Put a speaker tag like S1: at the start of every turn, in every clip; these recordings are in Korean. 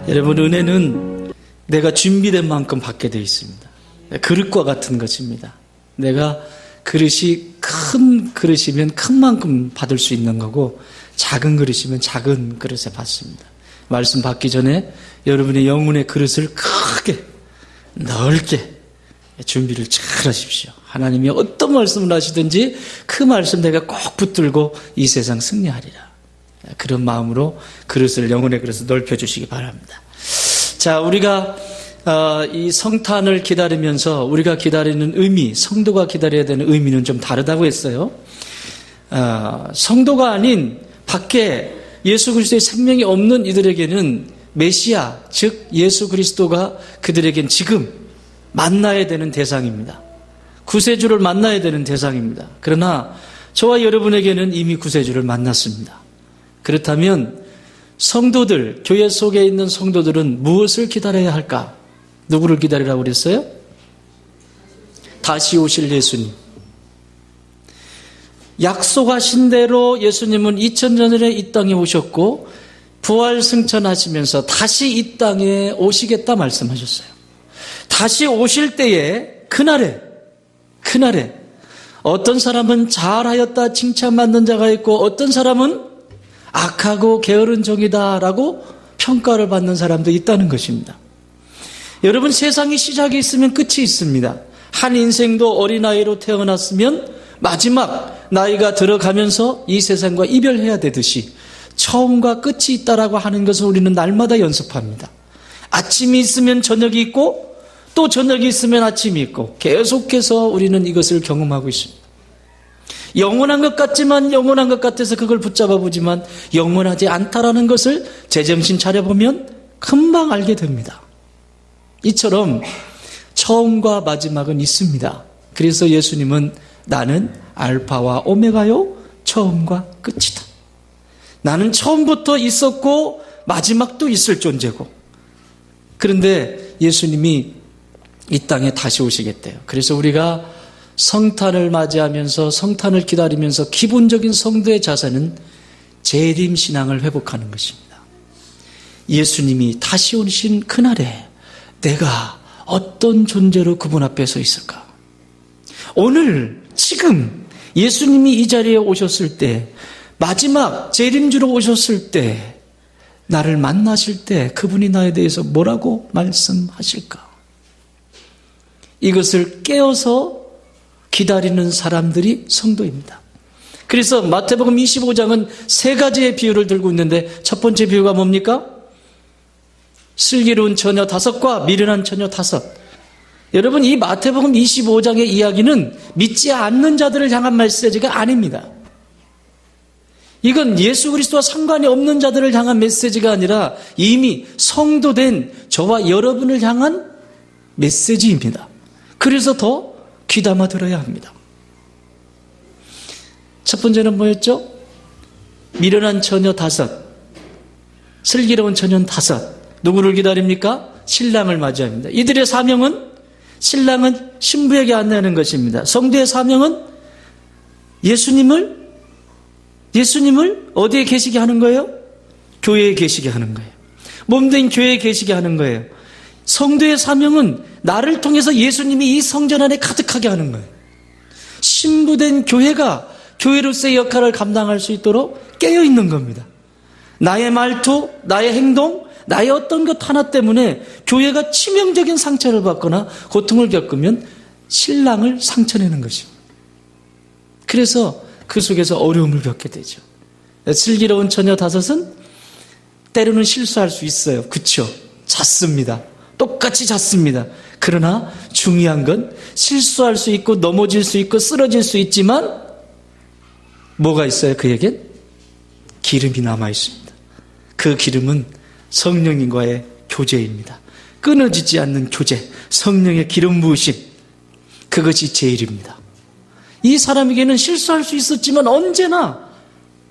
S1: 여러분, 은혜는 내가 준비된 만큼 받게 되어 있습니다. 그릇과 같은 것입니다. 내가 그릇이 큰 그릇이면 큰 만큼 받을 수 있는 거고, 작은 그릇이면 작은 그릇에 받습니다. 말씀 받기 전에 여러분의 영혼의 그릇을 크게 넓게 준비를 잘 하십시오. 하나님이 어떤 말씀을 하시든지 그 말씀 내가 꼭 붙들고 이 세상 승리하리라. 그런 마음으로 그릇을, 영혼의 그릇을 넓혀주시기 바랍니다. 자, 우리가 이 성탄을 기다리면서 우리가 기다리는 의미, 성도가 기다려야 되는 의미는 좀 다르다고 했어요. 성도가 아닌 밖에 예수 그리스도의 생명이 없는 이들에게는 메시아, 즉 예수 그리스도가 그들에겐 지금 만나야 되는 대상입니다. 구세주를 만나야 되는 대상입니다. 그러나 저와 여러분에게는 이미 구세주를 만났습니다. 그렇다면 성도들, 교회 속에 있는 성도들은 무엇을 기다려야 할까? 누구를 기다리라고 그랬어요? 다시 오실 예수님. 약속하신 대로 예수님은 2000년 전에 이 땅에 오셨고 부활 승천하시면서 다시 이 땅에 오시겠다 말씀하셨어요. 다시 오실 때에 그날에 어떤 사람은 잘하였다 칭찬받는 자가 있고 어떤 사람은 악하고 게으른 종이다라고 평가를 받는 사람도 있다는 것입니다. 여러분, 세상이 시작이 있으면 끝이 있습니다. 한 인생도 어린아이로 태어났으면 마지막 나이가 들어가면서 이 세상과 이별해야 되듯이 처음과 끝이 있다라고 하는 것을 우리는 날마다 연습합니다. 아침이 있으면 저녁이 있고 또 저녁이 있으면 아침이 있고 계속해서 우리는 이것을 경험하고 있습니다. 영원한 것 같지만 영원한 것 같아서 그걸 붙잡아 보지만 영원하지 않다라는 것을 제정신 차려보면 금방 알게 됩니다. 이처럼 처음과 마지막은 있습니다. 그래서 예수님은 나는 알파와 오메가요, 처음과 끝이다. 나는 처음부터 있었고 마지막도 있을 존재고. 그런데 예수님이 이 땅에 다시 오시겠대요. 그래서 우리가 성탄을 맞이하면서 성탄을 기다리면서 기본적인 성도의 자세는 재림 신앙을 회복하는 것입니다. 예수님이 다시 오신 그날에 내가 어떤 존재로 그분 앞에 서 있을까? 오늘 지금 예수님이 이 자리에 오셨을 때, 마지막 재림주로 오셨을 때, 나를 만나실 때 그분이 나에 대해서 뭐라고 말씀하실까? 이것을 깨어서 기다리는 사람들이 성도입니다. 그래서 마태복음 25장은 세 가지의 비유를 들고 있는데 첫 번째 비유가 뭡니까? 슬기로운 처녀 5과 미련한 처녀 5. 여러분, 이 마태복음 25장의 이야기는 믿지 않는 자들을 향한 메시지가 아닙니다. 이건 예수 그리스도와 상관이 없는 자들을 향한 메시지가 아니라 이미 성도된 저와 여러분을 향한 메시지입니다. 그래서 더 귀담아 들어야 합니다. 첫 번째는 뭐였죠? 미련한 처녀 5, 슬기로운 처녀 5. 누구를 기다립니까? 신랑을 맞이합니다. 이들의 사명은, 신랑은 신부에게 안내하는 것입니다. 성도의 사명은 예수님을 어디에 계시게 하는 거예요? 교회에 계시게 하는 거예요. 몸된 교회에 계시게 하는 거예요. 성도의 사명은 나를 통해서 예수님이 이 성전 안에 가득하게 하는 거예요. 신부된 교회가 교회로서의 역할을 감당할 수 있도록 깨어있는 겁니다. 나의 말투, 나의 행동, 나의 어떤 것 하나 때문에 교회가 치명적인 상처를 받거나 고통을 겪으면 신랑을 상처내는 것입니다. 그래서 그 속에서 어려움을 겪게 되죠. 슬기로운 처녀 5은 때로는 실수할 수 있어요. 그렇죠? 잦습니다. 똑같이 잦습니다. 그러나 중요한 건 실수할 수 있고 넘어질 수 있고 쓰러질 수 있지만 뭐가 있어요? 그에겐 기름이 남아 있습니다. 그 기름은 성령님과의 교제입니다. 끊어지지 않는 교제, 성령의 기름 부으심, 그것이 제일입니다. 이 사람에게는 실수할 수 있었지만 언제나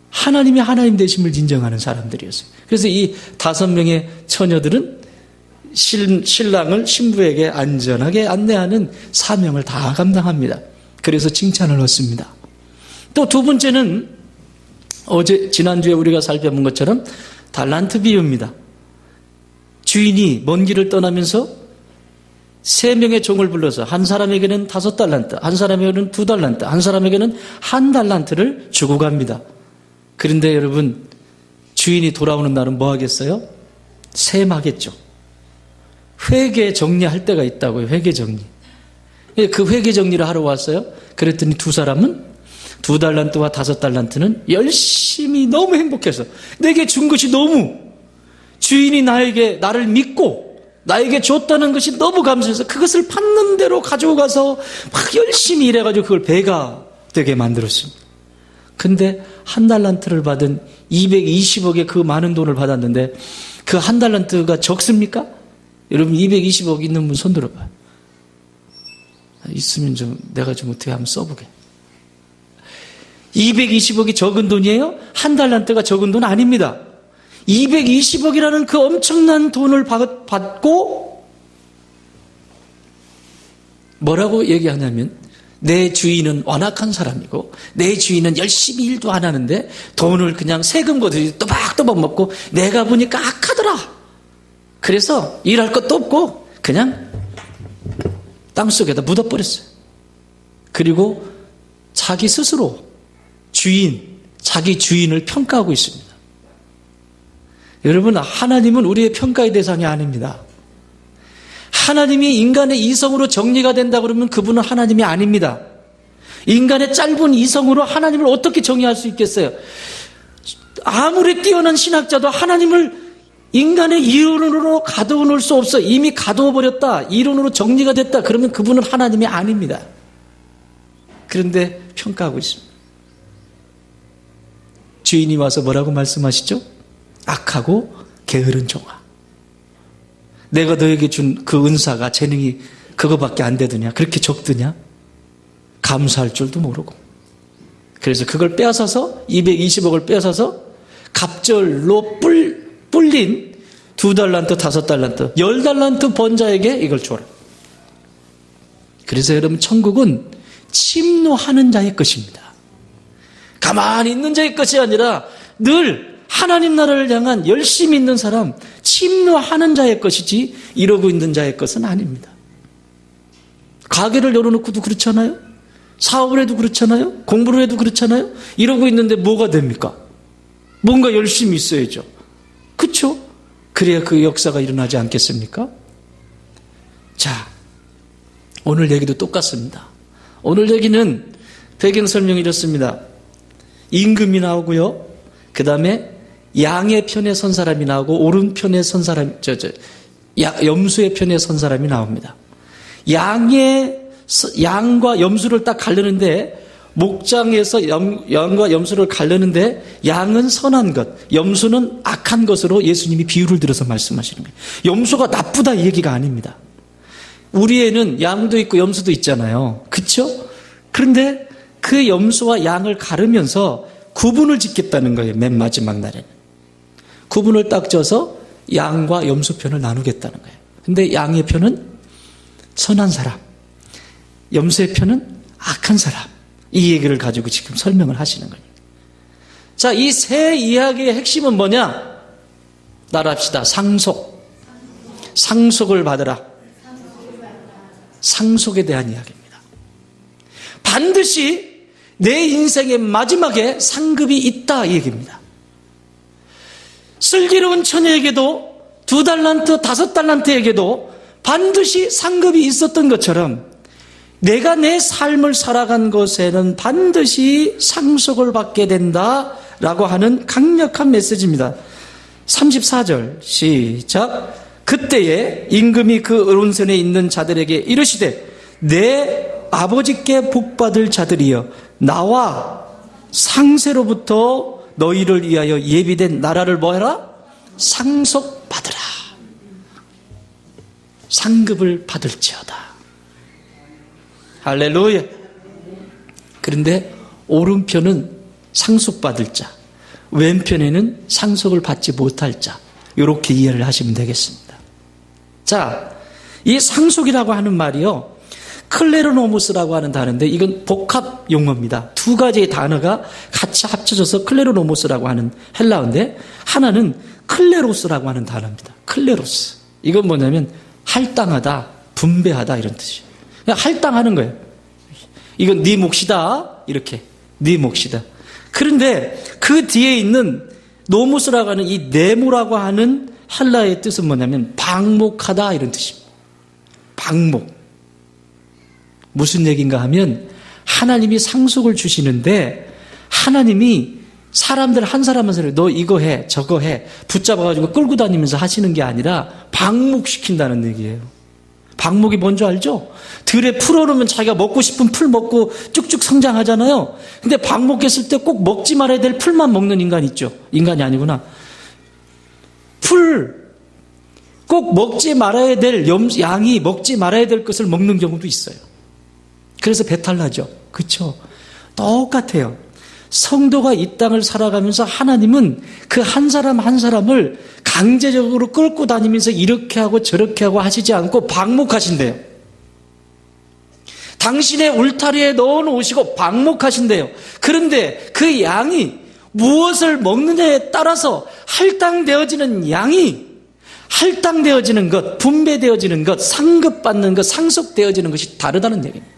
S1: 하나님이 하나님 되심을 인정하는 사람들이었어요. 그래서 이 5명의 처녀들은 신랑을 신부에게 안전하게 안내하는 사명을 다 감당합니다. 그래서 칭찬을 얻습니다. 또 두 번째는 지난주에 우리가 살펴본 것처럼 달란트 비유입니다. 주인이 먼 길을 떠나면서 3명의 종을 불러서 한 사람에게는 5달란트, 한 사람에게는 2달란트, 한 사람에게는 1달란트를 주고 갑니다. 그런데 여러분, 주인이 돌아오는 날은 뭐 하겠어요? 셈하겠죠. 회계 정리할 때가 있다고요. 회계 정리. 그 회계 정리를 하러 왔어요. 그랬더니 두 사람은 2달란트와 5달란트는 열심히 너무 행복해서 내게 준 것이 너무 주인이 나를 믿고 나에게 줬다는 것이 너무 감사해서 그것을 받는 대로 가지고 가서 막 열심히 일해가지고 그걸 배가 되게 만들었습니다. 근데 1달란트를 받은 220억의 그 많은 돈을 받았는데 그 1달란트가 적습니까? 여러분 220억 있는 분 손 들어봐요. 있으면 내가 좀 어떻게 한번 써보게. 220억이 적은 돈이에요? 1달란트가 적은 돈 아닙니다. 220억이라는 그 엄청난 돈을 받고 뭐라고 얘기하냐면 내 주인은 완악한 사람이고 내 주인은 열심히 일도 안 하는데 돈을 그냥 세금 거두지 또박또박 먹고 내가 보니까 악하더라. 그래서 일할 것도 없고 그냥 땅속에다 묻어버렸어요. 그리고 자기 스스로 자기 주인을 평가하고 있습니다. 여러분, 하나님은 우리의 평가의 대상이 아닙니다. 하나님이 인간의 이성으로 정리가 된다 그러면 그분은 하나님이 아닙니다. 인간의 짧은 이성으로 하나님을 어떻게 정의할 수 있겠어요? 아무리 뛰어난 신학자도 하나님을 인간의 이론으로 가두어 놓을 수 없어. 이미 가두어 버렸다. 이론으로 정리가 됐다. 그러면 그분은 하나님이 아닙니다. 그런데 평가하고 있습니다. 주인이 와서 뭐라고 말씀하시죠? 악하고 게으른 종아. 내가 너에게 준 그 은사가 재능이 그거밖에 안 되더냐? 그렇게 적드냐? 감사할 줄도 모르고. 그래서 그걸 빼앗아서 220억을 빼앗아서 갑절로 불린 2달란트, 5달란트, 10달란트 번 자에게 이걸 줘라. 그래서 여러분 천국은 침노하는 자의 것입니다. 가만히 있는 자의 것이 아니라 늘 하나님 나라를 향한 열심히 있는 사람, 침노하는 자의 것이지 이러고 있는 자의 것은 아닙니다. 가게를 열어놓고도 그렇잖아요. 사업을 해도 그렇잖아요. 공부를 해도 그렇잖아요. 이러고 있는데 뭐가 됩니까? 뭔가 열심히 있어야죠. 그렇죠? 그래야 그 역사가 일어나지 않겠습니까? 자, 오늘 얘기도 똑같습니다. 오늘 얘기는 배경 설명이 이렇습니다. 임금이 나오고요. 그 다음에 양의 편에 선 사람이 나오고 오른편에 선 사람, 염소의 편에 선 사람이 나옵니다. 양과 염소를 딱 가르는데 목장에서 양과 염소를 가르는데 양은 선한 것, 염소는 악한 것으로 예수님이 비유를 들어서 말씀하시는 거예요. 염소가 나쁘다 이 얘기가 아닙니다. 우리 애는 양도 있고 염소도 있잖아요. 그렇죠? 그런데 그 염소와 양을 가르면서 구분을 짓겠다는 거예요. 맨 마지막 날에는. 구분을 딱 져서 양과 염소 편을 나누겠다는 거예요. 근데 양의 편은 선한 사람, 염소의 편은 악한 사람. 이 얘기를 가지고 지금 설명을 하시는 거예요. 자, 이 세 이야기의 핵심은 뭐냐? 따라합시다. 상속을 받으라. 상속에 대한 이야기입니다. 반드시 내 인생의 마지막에 상급이 있다 이 얘기입니다. 슬기로운 처녀에게도 2달란트, 5달란트에게도 반드시 상급이 있었던 것처럼 내가 내 삶을 살아간 것에는 반드시 상속을 받게 된다라고 하는 강력한 메시지입니다. 34절 시작. 그때에 임금이 그 온선에 있는 자들에게 이르시되 내 아버지께 복받을 자들이여 나와 상세로부터 너희를 위하여 예비된 나라를 뭐해라? 상속받으라. 상급을 받을지어다. 할렐루야. 그런데 오른편은 상속받을 자, 왼편에는 상속을 받지 못할 자, 이렇게 이해를 하시면 되겠습니다. 자, 이 상속이라고 하는 말이요, 클레로노모스라고 하는 단어인데 이건 복합 용어입니다. 두 가지의 단어가 같이 합쳐져서 클레로노모스라고 하는 헬라어인데 하나는 클레로스라고 하는 단어입니다. 클레로스. 이건 뭐냐면 할당하다, 분배하다 이런 뜻이에요. 그냥 할당하는 거예요. 이건 네 몫이다. 이렇게. 네 몫이다. 그런데 그 뒤에 있는 노무스라고 하는 이 네모라고 하는 헬라의 뜻은 뭐냐면 방목하다 이런 뜻입니다. 방목. 무슨 얘기인가 하면 하나님이 상속을 주시는데 하나님이 사람들 한 사람 한 사람 너 이거 해 저거 해 붙잡아가지고 끌고 다니면서 하시는 게 아니라 방목시킨다는 얘기예요. 방목이 뭔지 알죠? 들에 풀어놓으면 자기가 먹고 싶은 풀 먹고 쭉쭉 성장하잖아요. 근데 방목했을 때 꼭 먹지 말아야 될 풀만 먹는 인간 있죠. 인간이 아니구나. 풀 꼭 먹지 말아야 될 양이 먹지 말아야 될 것을 먹는 경우도 있어요. 그래서 배탈 나죠. 그렇죠? 똑같아요. 성도가 이 땅을 살아가면서 하나님은 그 한 사람 한 사람을 강제적으로 끌고 다니면서 이렇게 하고 저렇게 하고 하시지 않고 방목하신대요. 당신의 울타리에 넣어놓으시고 방목하신대요. 그런데 그 양이 무엇을 먹느냐에 따라서 할당되어지는 양이 할당되어지는 것, 분배되어지는 것, 상급받는 것, 상속되어지는 것이 다르다는 얘기입니다.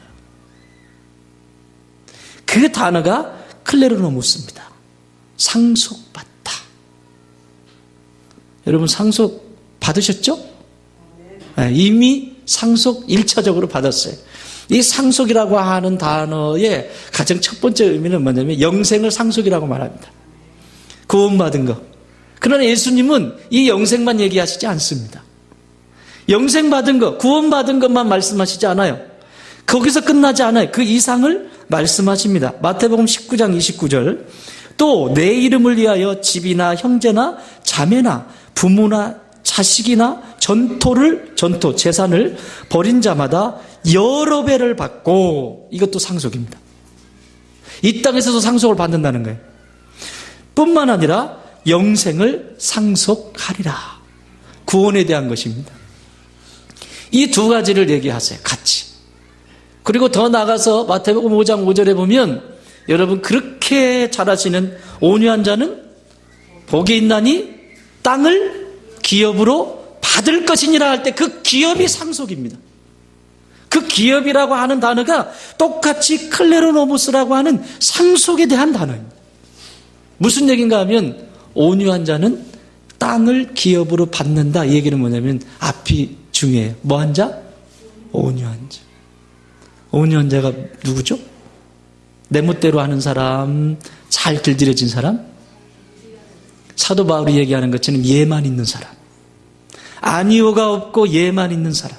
S1: 그 단어가 클레르노무스입니다. 상속받다. 여러분 상속 받으셨죠? 네, 이미 상속 1차적으로 받았어요. 이 상속이라고 하는 단어의 가장 첫 번째 의미는 뭐냐면 영생을 상속이라고 말합니다. 구원받은 것. 그러나 예수님은 이 영생만 얘기하시지 않습니다. 영생받은 것, 구원받은 것만 말씀하시지 않아요. 거기서 끝나지 않아요. 그 이상을 말씀하십니다. 마태복음 19장 29절 또 내 이름을 위하여 집이나 형제나 자매나 부모나 자식이나 전토 재산을 버린 자마다 여러 배를 받고 이것도 상속입니다. 이 땅에서도 상속을 받는다는 거예요. 뿐만 아니라 영생을 상속하리라. 구원에 대한 것입니다. 이 두 가지를 얘기하세요. 같이. 그리고 더 나가서 마태복음 5장 5절에 보면 여러분 그렇게 잘하시는 온유한 자는 복이 있나니 땅을 기업으로 받을 것이니라 할 때 그 기업이 상속입니다. 그 기업이라고 하는 단어가 똑같이 클레로노무스라고 하는 상속에 대한 단어입니다. 무슨 얘기인가 하면 온유한 자는 땅을 기업으로 받는다. 이 얘기는 뭐냐면 앞이 중요해요. 뭐한 자? 온유한 자. 온유한 자가 누구죠? 내 멋대로 하는 사람, 잘 길들여진 사람? 사도 바울이 얘기하는 것처럼 예만 있는 사람. 아니오가 없고 예만 있는 사람.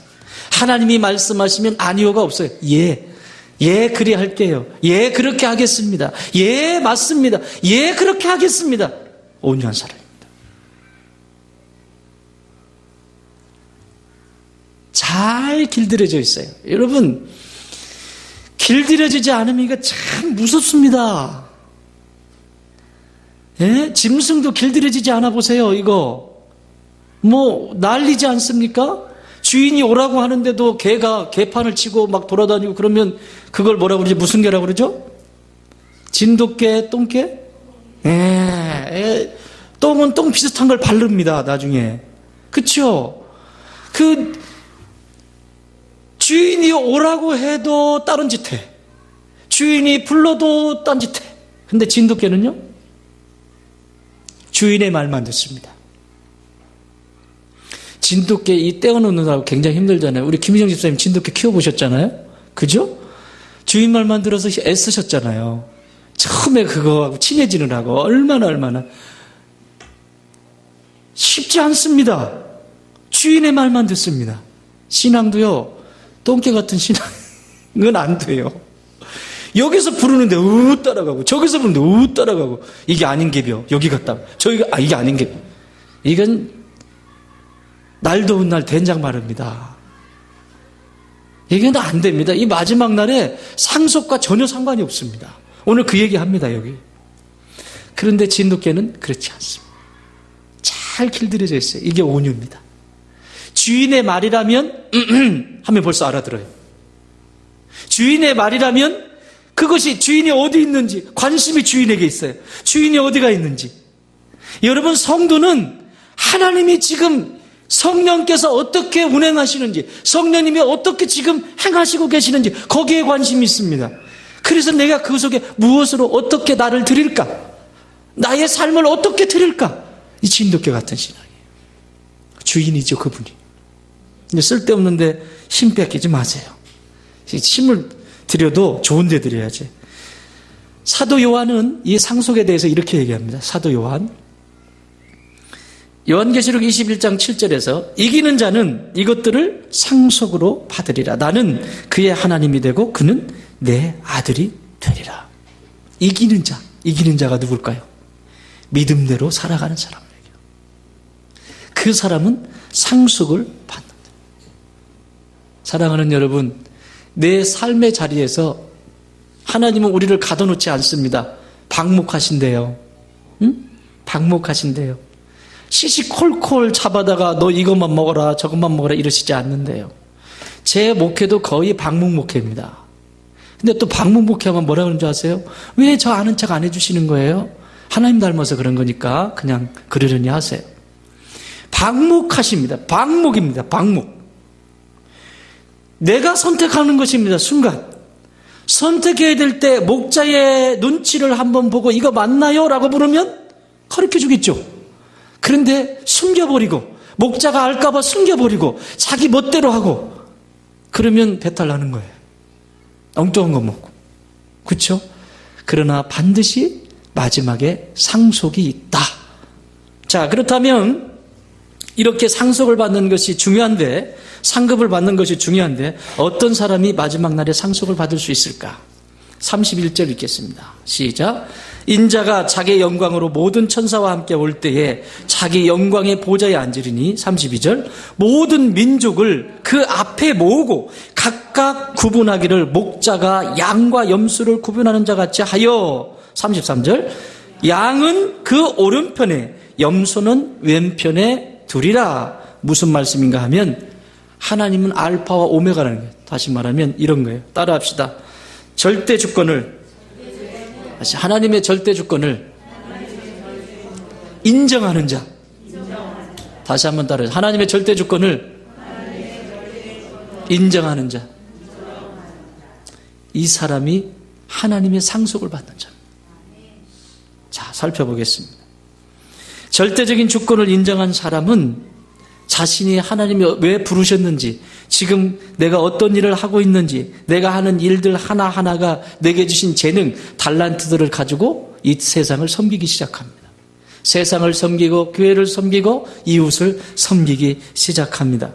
S1: 하나님이 말씀하시면 아니오가 없어요. 예, 그리 할게요. 예, 그렇게 하겠습니다. 예, 맞습니다. 예, 그렇게 하겠습니다. 온유한 사람입니다. 잘 길들여져 있어요. 여러분, 길들여지지 않으면 이거 참 무섭습니다. 예? 짐승도 길들여지지 않아 보세요, 이거. 뭐, 난리지 않습니까? 주인이 오라고 하는데도 개가 개판을 치고 막 돌아다니고 그러면 그걸 뭐라고 그러지? 무슨 개라고 그러죠? 진돗개, 똥개? 똥은 똥 비슷한 걸 바릅니다, 나중에. 그쵸? 주인이 오라고 해도 다른 짓 해. 주인이 불러도 딴 짓 해. 근데 진돗개는요? 주인의 말만 듣습니다. 진돗개 이 떼어놓느라고 굉장히 힘들잖아요. 우리 김희정 집사님 진돗개 키워보셨잖아요? 그죠? 주인 말만 들어서 애쓰셨잖아요. 처음에 그거하고 친해지느라고 얼마나 쉽지 않습니다. 주인의 말만 듣습니다. 신앙도요, 똥개 같은 신앙은 안 돼요. 여기서 부르는데 따라가고 저기서 부르는데 따라가고 이게 아닌 개벼 여기 갔다가 저기가 이게 아닌 개벼. 이건 날 더운 날 된장 마릅니다. 이게 안 됩니다. 이 마지막 날에 상속과 전혀 상관이 없습니다. 오늘 그 얘기합니다, 여기. 그런데 진돗개는 그렇지 않습니다. 잘 길들여져 있어요. 이게 온유입니다. 주인의 말이라면 하면 벌써 알아들어요. 주인의 말이라면 그것이 주인이 어디 있는지 관심이 주인에게 있어요. 주인이 어디가 있는지. 여러분, 성도는 하나님이 지금 성령께서 어떻게 운행하시는지, 성령님이 어떻게 지금 행하시고 계시는지 거기에 관심이 있습니다. 그래서 내가 그 속에 무엇으로 어떻게 나를 드릴까? 나의 삶을 어떻게 드릴까? 이 진돗개 같은 신앙이에요. 주인이죠, 그분이. 근데 쓸데없는데 힘 뺏기지 마세요. 힘을 드려도 좋은 데 드려야지. 사도 요한은 이 상속에 대해서 이렇게 얘기합니다. 사도 요한. 요한계시록 21장 7절에서 이기는 자는 이것들을 상속으로 받으리라. 나는 그의 하나님이 되고 그는 내 아들이 되리라. 이기는 자. 이기는 자가 누굴까요? 믿음대로 살아가는 사람에게. 그 사람은 상속을 받는다. 사랑하는 여러분, 내 삶의 자리에서 하나님은 우리를 가둬놓지 않습니다. 방목하신대요. 응? 방목하신대요. 시시콜콜 잡아다가 너 이것만 먹어라 저것만 먹어라 이러시지 않는데요. 제 목회도 거의 방목 목회입니다. 근데 또 방목 목회하면 뭐라 그러는 줄 아세요? 왜 저 아는 척 안 해주시는 거예요? 하나님 닮아서 그런 거니까 그냥 그러려니 하세요. 방목하십니다. 방목입니다. 방목. 내가 선택하는 것입니다. 순간 선택해야 될 때 목자의 눈치를 한번 보고 이거 맞나요? 라고 물으면 가르쳐 주겠죠. 그런데 숨겨버리고 목자가 알까봐 숨겨버리고 자기 멋대로 하고 그러면 배탈 나는 거예요. 엉뚱한 거 먹고. 그렇죠? 그러나 반드시 마지막에 상속이 있다. 자, 그렇다면 이렇게 상속을 받는 것이 중요한데, 상급을 받는 것이 중요한데 어떤 사람이 마지막 날에 상속을 받을 수 있을까? 31절 읽겠습니다. 시작. 인자가 자기의 영광으로 모든 천사와 함께 올 때에 자기 영광의 보좌에 앉으리니 32절 모든 민족을 그 앞에 모으고 각각 구분하기를 목자가 양과 염소를 구분하는 자 같이 하여 33절 양은 그 오른편에 염소는 왼편에 두리라. 무슨 말씀인가 하면 하나님은 알파와 오메가라는 거예요. 다시 말하면 이런 거예요. 따라합시다. 절대 주권을 다시 하나님의 절대 주권을 인정하는 자. 다시 한번 따라해요. 하나님의 절대 주권을 인정하는 자. 이 사람이 하나님의 상속을 받는 자입니다. 자, 살펴보겠습니다. 절대적인 주권을 인정한 사람은 자신이 하나님이 왜 부르셨는지, 지금 내가 어떤 일을 하고 있는지, 내가 하는 일들 하나하나가 내게 주신 재능, 달란트들을 가지고 이 세상을 섬기기 시작합니다. 세상을 섬기고 교회를 섬기고 이웃을 섬기기 시작합니다.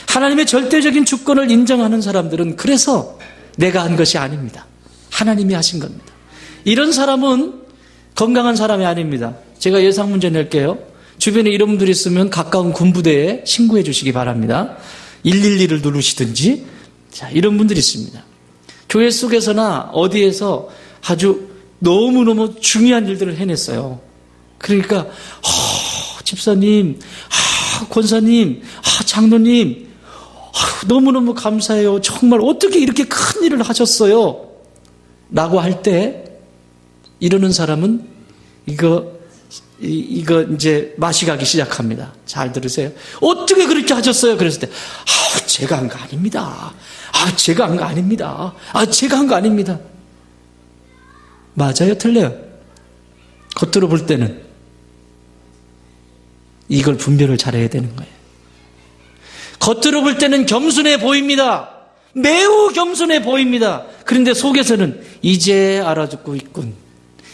S1: 하나님의 절대적인 주권을 인정하는 사람들은 그래서 내가 한 것이 아닙니다. 하나님이 하신 겁니다. 이런 사람은 건강한 사람이 아닙니다. 제가 예상 문제 낼게요. 주변에 이런 분들이 있으면 가까운 군부대에 신고해 주시기 바랍니다. 112를 누르시든지. 자, 이런 분들이 있습니다. 교회 속에서나 어디에서 아주 너무너무 중요한 일들을 해냈어요. 그러니까 집사님, 권사님, 장로님, 너무너무 감사해요. 정말 어떻게 이렇게 큰 일을 하셨어요? 라고 할 때 이러는 사람은 이거 이제 맛이 가기 시작합니다. 잘 들으세요. 어떻게 그렇게 하셨어요? 그랬을 때 제가 한 거 아닙니다. 제가 한 거 아닙니다. 제가 한 거 아닙니다. 맞아요? 틀려요? 겉으로 볼 때는 이걸 분별을 잘해야 되는 거예요. 겉으로 볼 때는 겸손해 보입니다. 매우 겸손해 보입니다. 그런데 속에서는 이제 알아듣고 있군.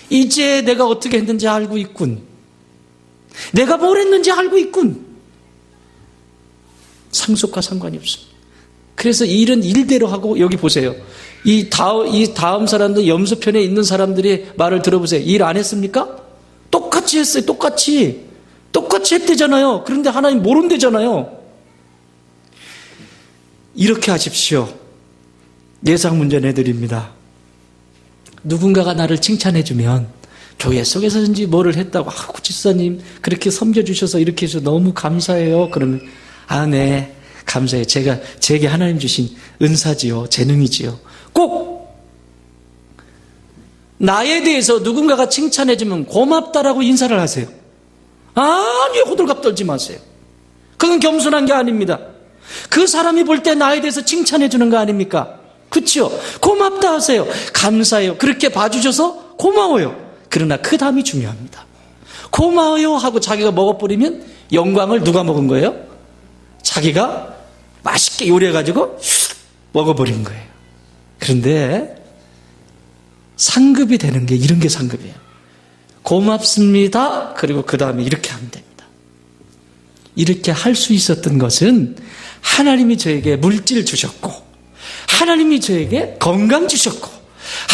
S1: 이제 내가 어떻게 했는지 알고 있군. 내가 뭘 했는지 알고 있군. 상속과 상관이 없습니다. 그래서 일은 일대로 하고, 여기 보세요. 이 다음 사람들, 염소편에 있는 사람들이 말을 들어보세요. 일 안 했습니까? 똑같이 했어요. 똑같이 했대잖아요. 그런데 하나님 모른대잖아요. 이렇게 하십시오. 예상 문제 내드립니다. 누군가가 나를 칭찬해주면 교회 속에서든지 뭐를 했다고, 집사님 그렇게 섬겨주셔서 이렇게 해서 너무 감사해요. 그러면 네, 감사해요. 제게 하나님 주신 은사지요, 재능이지요. 꼭 나에 대해서 누군가가 칭찬해주면 고맙다라고 인사를 하세요. 아니, 호들갑 떨지 마세요. 그건 겸손한 게 아닙니다. 그 사람이 볼 때 나에 대해서 칭찬해 주는 거 아닙니까? 그렇죠? 고맙다 하세요. 감사해요. 그렇게 봐주셔서 고마워요. 그러나 그 다음이 중요합니다. 고마워요 하고 자기가 먹어버리면 영광을 누가 먹은 거예요? 자기가 맛있게 요리해가지고 먹어버린 거예요. 그런데 상급이 되는 게 이런 게 상급이에요. 고맙습니다. 그리고 그 다음에 이렇게 하면 됩니다. 이렇게 할 수 있었던 것은 하나님이 저에게 물질 주셨고, 하나님이 저에게 건강 주셨고,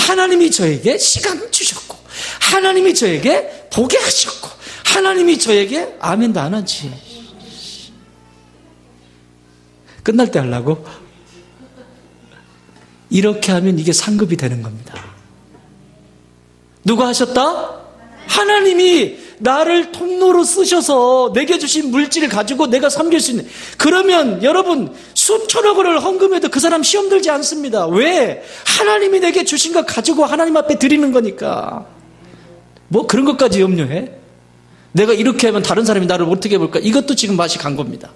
S1: 하나님이 저에게 시간 주셨고, 하나님이 저에게 보게 하셨고, 하나님이 저에게 아멘도 안 하지. 끝날 때 하려고? 이렇게 하면 이게 상급이 되는 겁니다. 누가 하셨다? 하나님이 나를 통로로 쓰셔서 내게 주신 물질을 가지고 내가 섬길 수 있는. 그러면 여러분 수천억 원을 헌금해도 그 사람 시험 들지 않습니다. 왜? 하나님이 내게 주신 것 가지고 하나님 앞에 드리는 거니까. 뭐 그런 것까지 염려해? 내가 이렇게 하면 다른 사람이 나를 어떻게 볼까? 이것도 지금 맛이 간 겁니다.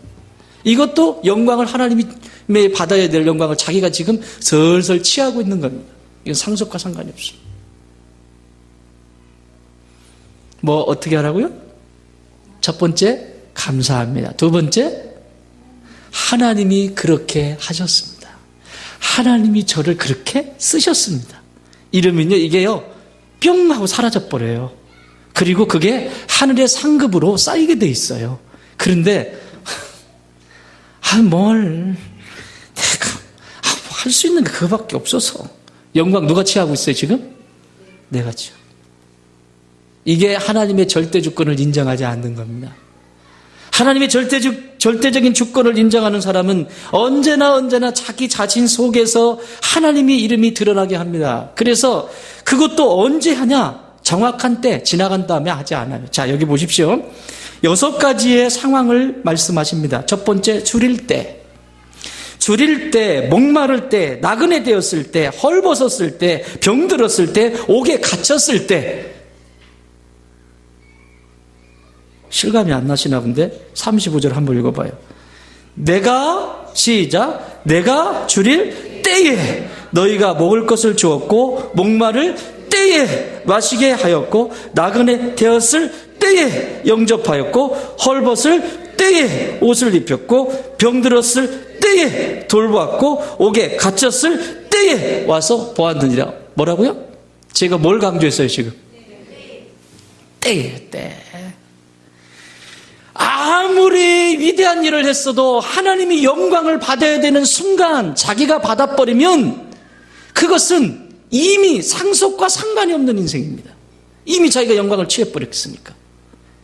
S1: 이것도 영광을 하나님이 받아야 될 영광을 자기가 지금 슬슬 취하고 있는 겁니다. 이건 상속과 상관이 없습니다. 뭐 어떻게 하라고요? 첫 번째, 감사합니다. 두 번째, 하나님이 그렇게 하셨습니다. 하나님이 저를 그렇게 쓰셨습니다. 이러면요, 이게요, 뿅 하고 사라져버려요. 그리고 그게 하늘의 상급으로 쌓이게 돼 있어요. 그런데 내가 할 수 있는 게 그거밖에 없어서. 영광 누가 취하고 있어요 지금? 내가 취하고. 이게 하나님의 절대 주권을 인정하지 않는 겁니다. 하나님의 절대적인 주권을 인정하는 사람은 언제나 자기 자신 속에서 하나님의 이름이 드러나게 합니다. 그래서 그것도 언제 하냐? 정확한 때 지나간 다음에 하지 않아요. 자, 여기 보십시오. 6가지의 상황을 말씀하십니다. 첫 번째, 줄일 때, 목마를 때, 나그네 되었을 때, 헐벗었을 때, 병들었을 때, 옥에 갇혔을 때. 실감이 안 나시나 본데 35절 한번 읽어봐요. 시작. 내가 줄일 때에 너희가 먹을 것을 주었고, 목마를 때에 마시게 하였고, 나그네 되었을 때에 영접하였고, 헐벗을 때에 옷을 입혔고, 병들었을 때에 돌보았고, 옥에 갇혔을 때에 와서 보았느니라. 뭐라고요? 제가 뭘 강조했어요 지금? 때. 아무리 위대한 일을 했어도 하나님이 영광을 받아야 되는 순간 자기가 받아버리면 그것은 이미 상속과 상관이 없는 인생입니다. 이미 자기가 영광을 취해버렸으니까.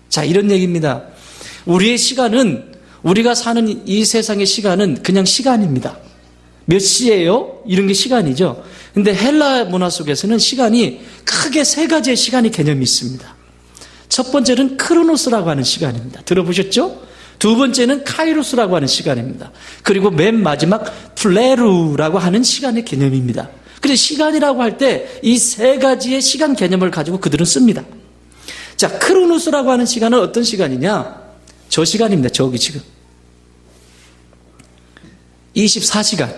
S1: 자, 이런 얘기입니다. 우리의 시간은, 우리가 사는 이 세상의 시간은 그냥 시간입니다. 몇 시예요? 이런 게 시간이죠. 근데 헬라 문화 속에서는 시간이 크게 3가지의 시간의 개념이 있습니다. 첫 번째는 크로노스라고 하는 시간입니다. 들어보셨죠? 두 번째는 카이로스라고 하는 시간입니다. 그리고 맨 마지막 플레루라고 하는 시간의 개념입니다. 그래서 시간이라고 할 때 이 3가지의 시간 개념을 가지고 그들은 씁니다. 자, 크로노스라고 하는 시간은 어떤 시간이냐? 저 시간입니다. 저기 지금 24시간.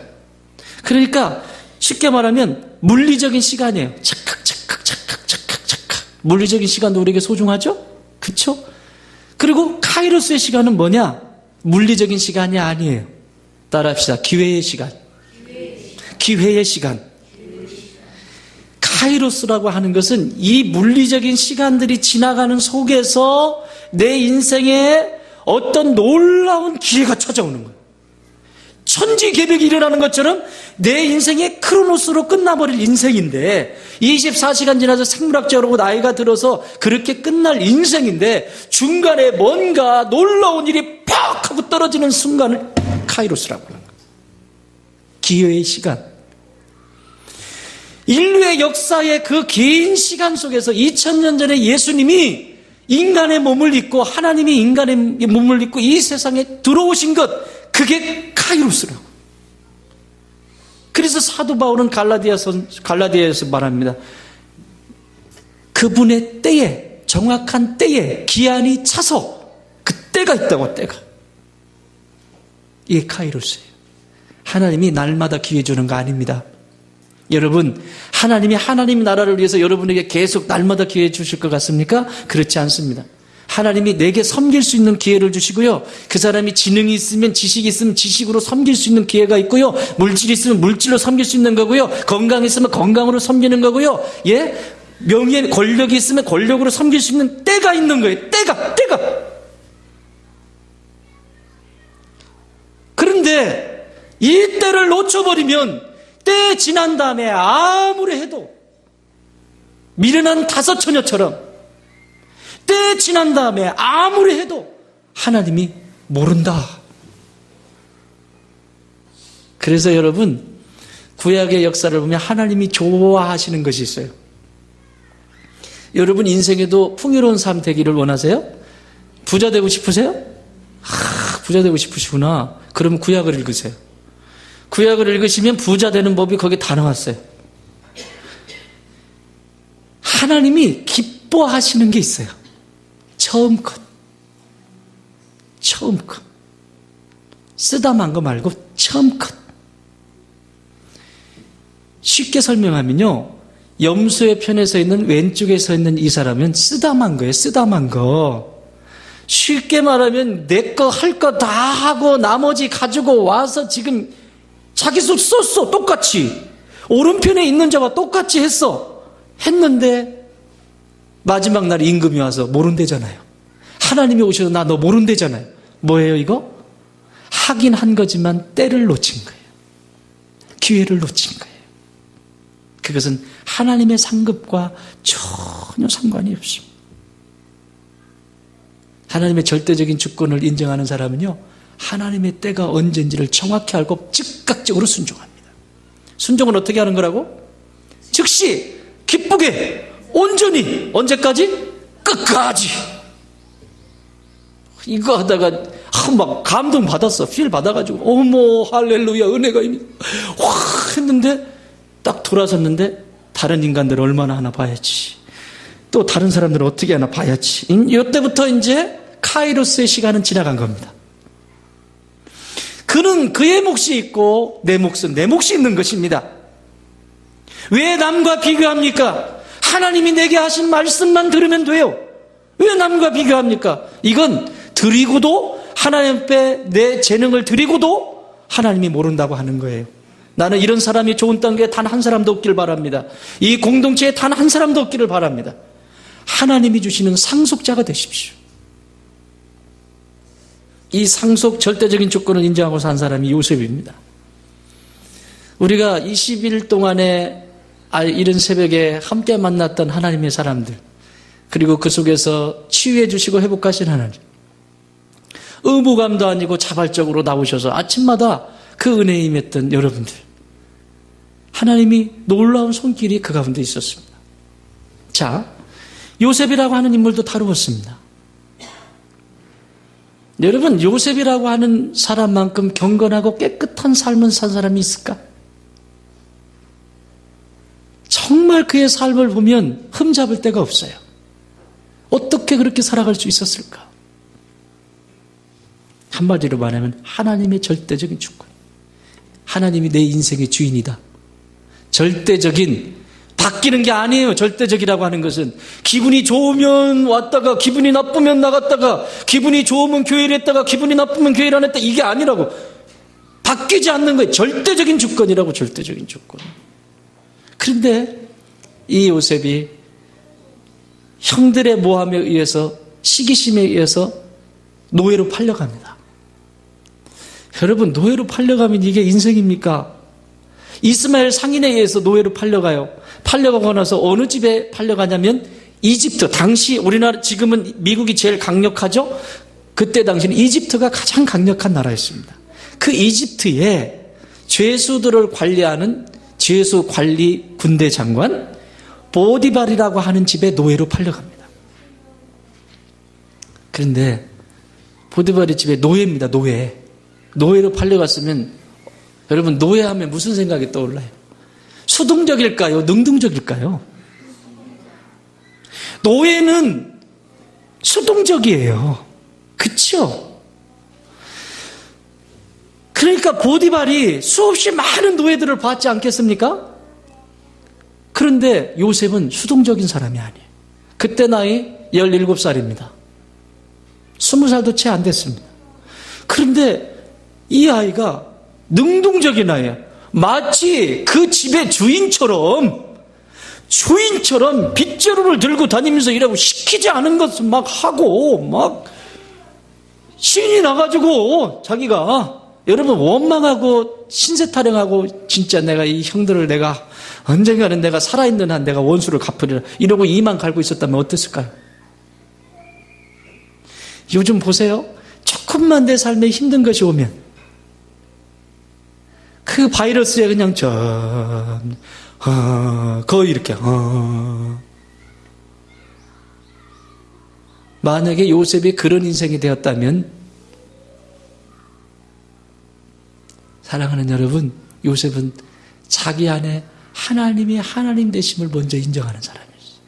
S1: 그러니까 쉽게 말하면 물리적인 시간이에요. 착각. 물리적인 시간도 우리에게 소중하죠? 그렇죠? 그리고 카이로스의 시간은 뭐냐? 물리적인 시간이 아니에요. 따라합시다. 기회의 시간. 카이로스라고 하는 것은 이 물리적인 시간들이 지나가는 속에서 내 인생에 어떤 놀라운 기회가 찾아오는 거예요. 천지개벽이 일어나는 것처럼 내 인생의 크로노스로 끝나버릴 인생인데, 24시간 지나서 생물학적으로 나이가 들어서 그렇게 끝날 인생인데 중간에 뭔가 놀라운 일이 팍 하고 떨어지는 순간을 카이로스라고 하는 거예요. 기회의 시간. 인류의 역사의 그 긴 시간 속에서 2000년 전에 예수님이 인간의 몸을 입고, 하나님이 인간의 몸을 입고 이 세상에 들어오신 것, 그게 카이로스라고. 그래서 사도 바울은 갈라디아에서 말합니다. 그분의 때에, 정확한 때에 기한이 차서 그 때가 있다고. 때가. 이게 카이로스예요. 하나님이 날마다 기회 주는 거 아닙니다. 여러분, 하나님이 하나님 나라를 위해서 여러분에게 계속 날마다 기회 주실 것 같습니까? 그렇지 않습니다. 하나님이 내게 섬길 수 있는 기회를 주시고요. 그 사람이 지능이 있으면, 지식이 있으면 지식으로 섬길 수 있는 기회가 있고요. 물질이 있으면 물질로 섬길 수 있는 거고요. 건강이 있으면 건강으로 섬기는 거고요. 예? 명예, 권력이 있으면 권력으로 섬길 수 있는 때가 있는 거예요. 때가. 그런데 이 때를 놓쳐버리면 때 지난 다음에 아무리 해도 미련한 다섯 처녀처럼 때 지난 다음에 아무리 해도 하나님이 모른다. 그래서 여러분, 구약의 역사를 보면 하나님이 좋아하시는 것이 있어요. 여러분 인생에도 풍요로운 삶 되기를 원하세요? 부자 되고 싶으세요? 부자 되고 싶으시구나. 그러면 구약을 읽으세요. 구약을 읽으시면 부자 되는 법이 거기 다 나왔어요. 하나님이 기뻐하시는 게 있어요. 처음껏. 쓰다만 거 말고 처음껏. 쉽게 설명하면요, 염소의 편에 서 있는 왼쪽에 서 있는 이 사람은 쓰다만 거예요. 쓰다만 거. 쉽게 말하면 내 거 할 거 다 하고 나머지 가지고 와서 지금 자기 속 썼어. 똑같이. 오른편에 있는 자와 똑같이 했는데 마지막 날 임금이 와서 모른대잖아요. 하나님이 오셔서 나 너 모른대잖아요. 뭐예요 이거? 하긴 한 거지만 때를 놓친 거예요. 기회를 놓친 거예요. 그것은 하나님의 상급과 전혀 상관이 없습니다. 하나님의 절대적인 주권을 인정하는 사람은요, 하나님의 때가 언제인지를 정확히 알고 즉각적으로 순종합니다. 순종은 어떻게 하는 거라고? 즉시, 기쁘게, 온전히. 언제까지? 끝까지. 이거 하다가 막 감동 받았어. 필 받아가지고 어머 할렐루야 은혜가 있네. 와 했는데 딱 돌아섰는데 다른 인간들 얼마나 하나 봐야지. 또 다른 사람들은 어떻게 하나 봐야지. 이때부터 이제 카이로스의 시간은 지나간 겁니다. 그는 그의 몫이 있고 내 몫은 내 몫이 있는 것입니다. 왜 남과 비교합니까? 하나님이 내게 하신 말씀만 들으면 돼요. 왜 남과 비교합니까? 이건 드리고도 하나님 앞에 내 재능을 드리고도 하나님이 모른다고 하는 거예요. 나는 이런 사람이 좋은 단계에 단 한 사람도 없길 바랍니다. 이 공동체에 단 한 사람도 없기를 바랍니다. 하나님이 주시는 상속자가 되십시오. 이 상속 절대적인 조건을 인정하고 산 사람이 요셉입니다. 우리가 20일 동안에 이른 새벽에 함께 만났던 하나님의 사람들, 그리고 그 속에서 치유해 주시고 회복하신 하나님, 의무감도 아니고 자발적으로 나오셔서 아침마다 그 은혜에 임했던 여러분들, 하나님이 놀라운 손길이 그 가운데 있었습니다. 자, 요셉이라고 하는 인물도 다루었습니다. 여러분, 요셉이라고 하는 사람만큼 경건하고 깨끗한 삶을 산 사람이 있을까? 정말 그의 삶을 보면 흠잡을 데가 없어요. 어떻게 그렇게 살아갈 수 있었을까? 한마디로 말하면 하나님의 절대적인 주권. 하나님이 내 인생의 주인이다. 절대적인, 바뀌는 게 아니에요. 절대적이라고 하는 것은 기분이 좋으면 왔다가 기분이 나쁘면 나갔다가 기분이 좋으면 교회를 했다가 기분이 나쁘면 교회를 안 했다, 이게 아니라고. 바뀌지 않는 거예요. 절대적인 주권이라고. 절대적인 주권. 그런데 이 요셉이 형들의 모함에 의해서, 시기심에 의해서 노예로 팔려갑니다. 여러분, 노예로 팔려가면 이게 인생입니까? 이스마엘 상인에 의해서 노예로 팔려가요. 팔려가고 나서 어느 집에 팔려가냐면 이집트. 당시 우리나라, 지금은 미국이 제일 강력하죠? 그때 당시는 이집트가 가장 강력한 나라였습니다. 그 이집트에 죄수들을 관리하는 죄수 관리 군대 장관 보디발이라고 하는 집에 노예로 팔려갑니다. 그런데 보디발의 집에 노예입니다. 노예로 팔려갔으면 여러분, 노예하면 무슨 생각이 떠올라요? 수동적일까요? 능동적일까요? 노예는 수동적이에요. 그쵸? 그러니까 보디발이 수없이 많은 노예들을 봤지 않겠습니까? 그런데 요셉은 수동적인 사람이 아니에요. 그때 나이 17살입니다. 20살도 채 안 됐습니다. 그런데 이 아이가 능동적인 아이야. 마치 그 집의 주인처럼 빗자루를 들고 다니면서 일하고 시키지 않은 것을 막 하고 막 신이 나가지고 자기가 여러분 원망하고 신세 타령하고 진짜 내가 이 형들을 내가 언젠가는 내가 살아있는 한 내가 원수를 갚으리라 이러고 이만 갈고 있었다면 어땠을까요? 요즘 보세요. 조금만 내 삶에 힘든 것이 오면 그 바이러스에 그냥 거의 이렇게 만약에 요셉이 그런 인생이 되었다면 사랑하는 여러분, 요셉은 자기 안에 하나님이 하나님 되심을 먼저 인정하는 사람이었어요.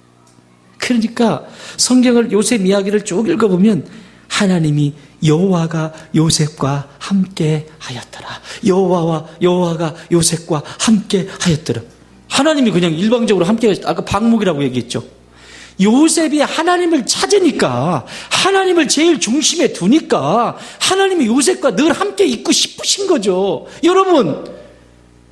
S1: 그러니까 성경을 요셉 이야기를 쭉 읽어보면 하나님이 여호와가 요셉과 함께 하였더라. 여호와가 요셉과 함께 하였더라. 하나님이 그냥 일방적으로 함께, 아까 방목이라고 얘기했죠. 요셉이 하나님을 찾으니까, 하나님을 제일 중심에 두니까 하나님이 요셉과 늘 함께 있고 싶으신 거죠. 여러분,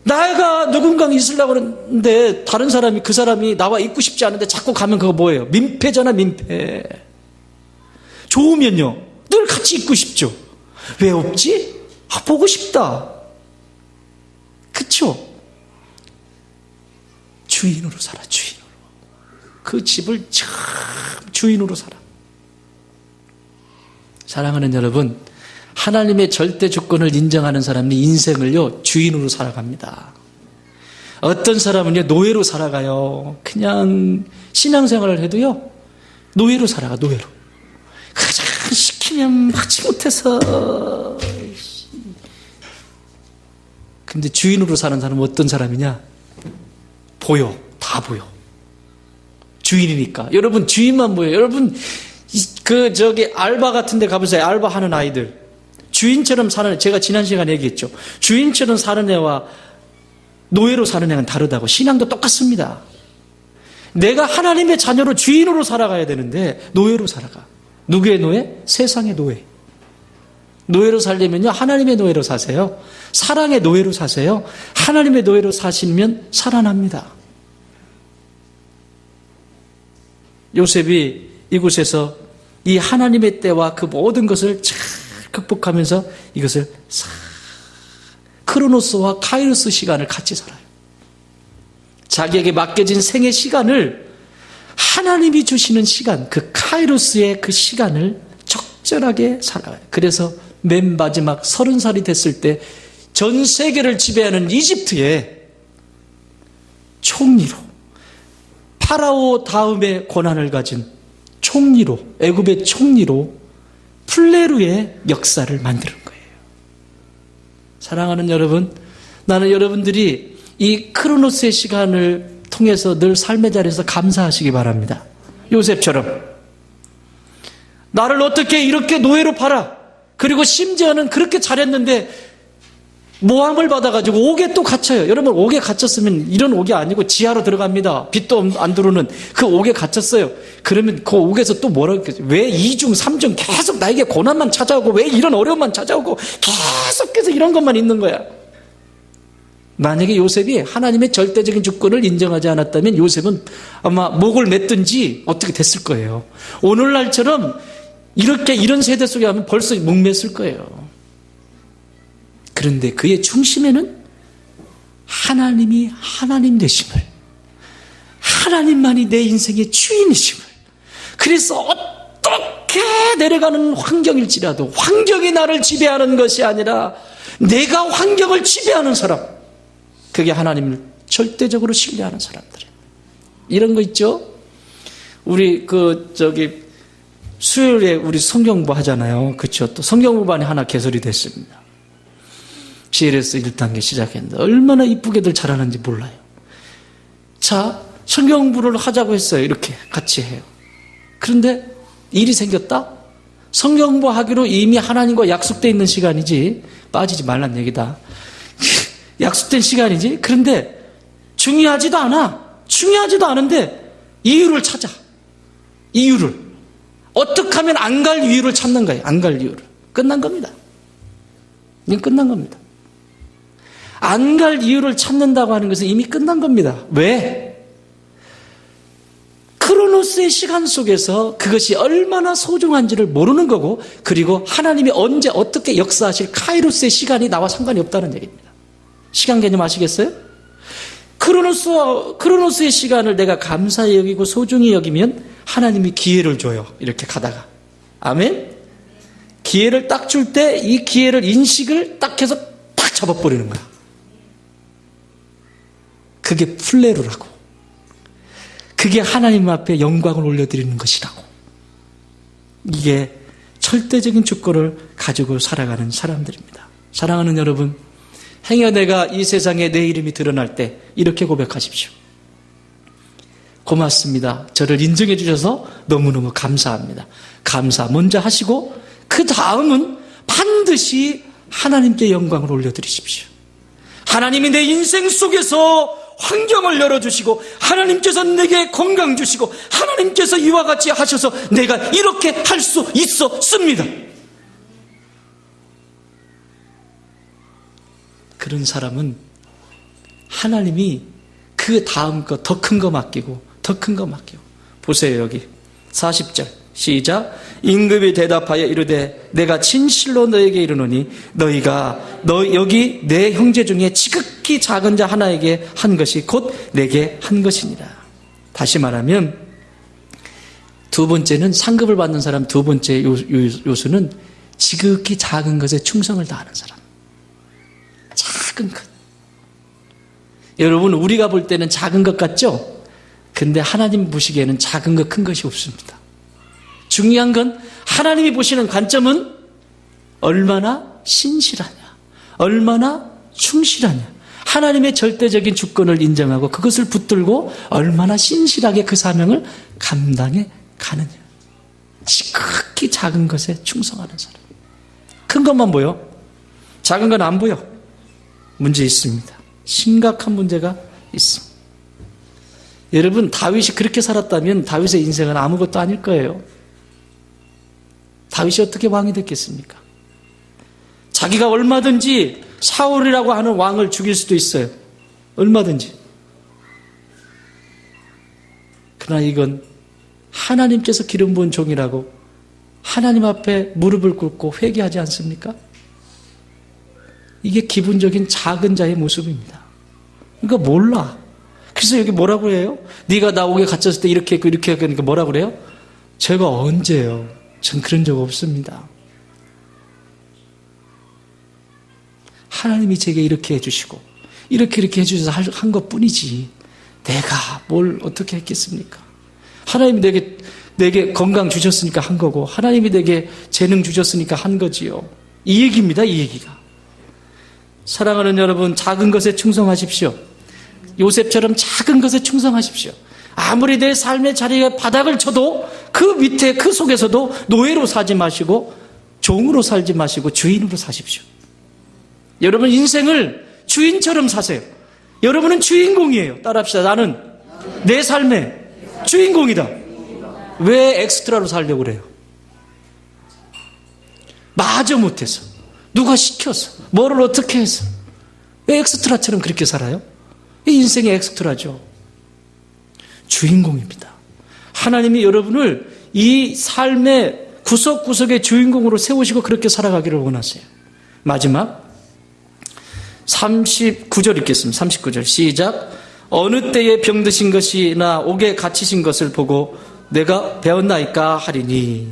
S1: 내가 누군가 있으려고 그러는데 다른 사람이, 그 사람이 나와 있고 싶지 않은데 자꾸 가면 그거 뭐예요? 민폐잖아, 민폐. 좋으면요, 늘 같이 있고 싶죠. 왜 없지? 보고 싶다. 그쵸? 주인으로 살아, 주인으로. 그 집을 참 주인으로 살아. 사랑하는 여러분, 하나님의 절대 주권을 인정하는 사람이 인생을요, 주인으로 살아갑니다. 어떤 사람은요, 노예로 살아가요. 그냥 신앙생활을 해도요, 노예로 살아가, 노예로. 가장 시키면 하지 못해서. 근데 주인으로 사는 사람은 어떤 사람이냐? 보여. 다 보여. 주인이니까. 여러분, 주인만 보여요. 여러분, 알바 같은 데 가보세요. 알바 하는 아이들. 주인처럼 사는 애, 제가 지난 시간에 얘기했죠. 주인처럼 사는 애와 노예로 사는 애는 다르다고. 신앙도 똑같습니다. 내가 하나님의 자녀로 주인으로 살아가야 되는데, 노예로 살아가. 누구의 노예? 세상의 노예. 노예로 살려면요, 하나님의 노예로 사세요. 사랑의 노예로 사세요. 하나님의 노예로 사시면 살아납니다. 요셉이 이곳에서 이 하나님의 때와 그 모든 것을 잘 극복하면서 이것을 크로노스와 카이로스 시간을 같이 살아요. 자기에게 맡겨진 생의 시간을 하나님이 주시는 시간, 그 카이로스의 그 시간을 적절하게 살아가요. 그래서 맨 마지막 30살이 됐을 때 전 세계를 지배하는 이집트의 총리로, 파라오 다음의 권한을 가진 총리로, 애굽의 총리로 플레루의 역사를 만드는 거예요. 사랑하는 여러분, 나는 여러분들이 이 크로노스의 시간을 통해서 늘 삶의 자리에서 감사하시기 바랍니다. 요셉처럼 나를 어떻게 이렇게 노예로 팔아, 그리고 심지어는 그렇게 잘했는데 모함을 받아가지고 옥에 또 갇혀요. 여러분, 옥에 갇혔으면 이런 옥이 아니고 지하로 들어갑니다. 빛도 안 들어오는 그 옥에 갇혔어요. 그러면 그 옥에서 또 뭐라고 했겠어요? 왜 2중 3중 계속 나에게 고난만 찾아오고, 왜 이런 어려움만 찾아오고, 계속해서 이런 것만 있는 거야. 만약에 요셉이 하나님의 절대적인 주권을 인정하지 않았다면 요셉은 아마 목을 맸든지 어떻게 됐을 거예요. 오늘날처럼 이렇게 이런 세대 속에 하면 벌써 목맸을 거예요. 그런데 그의 중심에는 하나님이 하나님 되심을, 하나님만이 내 인생의 주인이심을, 그래서 어떻게 내려가는 환경일지라도 환경이 나를 지배하는 것이 아니라 내가 환경을 지배하는 사람, 그게 하나님을 절대적으로 신뢰하는 사람들이에요. 이런 거 있죠? 우리 수요일에 우리 성경부 하잖아요. 그렇죠? 또 성경부반이 하나 개설이 됐습니다. CLS 1단계 시작했는데 얼마나 이쁘게들 잘하는지 몰라요. 자, 성경부를 하자고 했어요. 이렇게 같이 해요. 그런데 일이 생겼다? 성경부 하기로 이미 하나님과 약속되어 있는 시간이지, 빠지지 말란 얘기다. 약속된 시간이지. 그런데 중요하지도 않은데 이유를 찾아. 이유를. 어떻게 하면 안 갈 이유를 찾는 거예요. 안 갈 이유를. 끝난 겁니다. 이건 끝난 겁니다. 안 갈 이유를 찾는다고 하는 것은 이미 끝난 겁니다. 왜? 크로노스의 시간 속에서 그것이 얼마나 소중한지를 모르는 거고, 그리고 하나님이 언제 어떻게 역사하실 카이로스의 시간이 나와 상관이 없다는 얘기입니다. 시간 개념 아시겠어요? 크로노스의 시간을 내가 감사히 여기고 소중히 여기면 하나님이 기회를 줘요. 이렇게 가다가. 아멘? 기회를 딱 줄 때 이 기회를 인식을 딱 해서 딱 잡아버리는 거야. 그게 플레루라고. 그게 하나님 앞에 영광을 올려드리는 것이라고. 이게 절대적인 주권을 가지고 살아가는 사람들입니다. 사랑하는 여러분, 행여 내가 이 세상에 내 이름이 드러날 때 이렇게 고백하십시오. 고맙습니다. 저를 인정해 주셔서 너무너무 감사합니다. 감사 먼저 하시고 그 다음은 반드시 하나님께 영광을 올려드리십시오. 하나님이 내 인생 속에서 환경을 열어주시고 하나님께서 내게 건강 주시고 하나님께서 이와 같이 하셔서 내가 이렇게 할 수 있었습니다. 그런 사람은 하나님이 그 다음 거 더 큰 거 맡기고 더 큰 거 맡기고. 보세요, 여기 40절 시작. 임금이 대답하여 이르되 내가 진실로 너에게 이르노니 너희가 여기 내 형제 중에 지극히 작은 자 하나에게 한 것이 곧 내게 한 것이니라. 다시 말하면 두 번째는 상급을 받는 사람, 두 번째 요소는 지극히 작은 것에 충성을 다하는 사람. 작은 것. 여러분, 우리가 볼 때는 작은 것 같죠? 근데 하나님 보시기에는 작은 것, 큰 것이 없습니다. 중요한 건 하나님이 보시는 관점은 얼마나 신실하냐, 얼마나 충실하냐, 하나님의 절대적인 주권을 인정하고 그것을 붙들고 얼마나 신실하게 그 사명을 감당해 가느냐. 지극히 작은 것에 충성하는 사람. 큰 것만 보여. 작은 건 안 보여. 문제 있습니다. 심각한 문제가 있습니다. 여러분, 다윗이 그렇게 살았다면 다윗의 인생은 아무것도 아닐 거예요. 다윗이 어떻게 왕이 됐겠습니까? 자기가 얼마든지 사울이라고 하는 왕을 죽일 수도 있어요. 얼마든지. 그러나 이건 하나님께서 기름 부은 종이라고 하나님 앞에 무릎을 꿇고 회개하지 않습니까? 이게 기본적인 작은 자의 모습입니다. 그러니까 몰라. 그래서 여기 뭐라고 해요? 네가 나 옥에 갇혔을 때 이렇게 했고 이렇게 했고 그러니까 뭐라고 그래요? 제가 언제요? 전 그런 적 없습니다. 하나님이 제게 이렇게 해주시고 이렇게 해주셔서 한 것뿐이지 내가 뭘 어떻게 했겠습니까? 하나님이 내게 건강 주셨으니까 한 거고 하나님이 내게 재능 주셨으니까 한 거지요. 이 얘기입니다. 이 얘기가. 사랑하는 여러분, 작은 것에 충성하십시오. 요셉처럼 작은 것에 충성하십시오. 아무리 내 삶의 자리에 바닥을 쳐도 그 밑에 그 속에서도 노예로 살지 마시고 종으로 살지 마시고 주인으로 사십시오. 여러분 인생을 주인처럼 사세요. 여러분은 주인공이에요. 따라합시다. 나는 내 삶의 주인공이다. 왜 엑스트라로 살려고 그래요? 마저 못해서, 누가 시켜서, 뭐를 어떻게 해서 왜 엑스트라처럼 그렇게 살아요? 인생의 엑스트라죠. 주인공입니다. 하나님이 여러분을 이 삶의 구석구석의 주인공으로 세우시고 그렇게 살아가기를 원하세요. 마지막 39절 읽겠습니다. 39절 시작. 어느 때에 병드신 것이나 옥에 갇히신 것을 보고 내가 배웠나이까 하리니.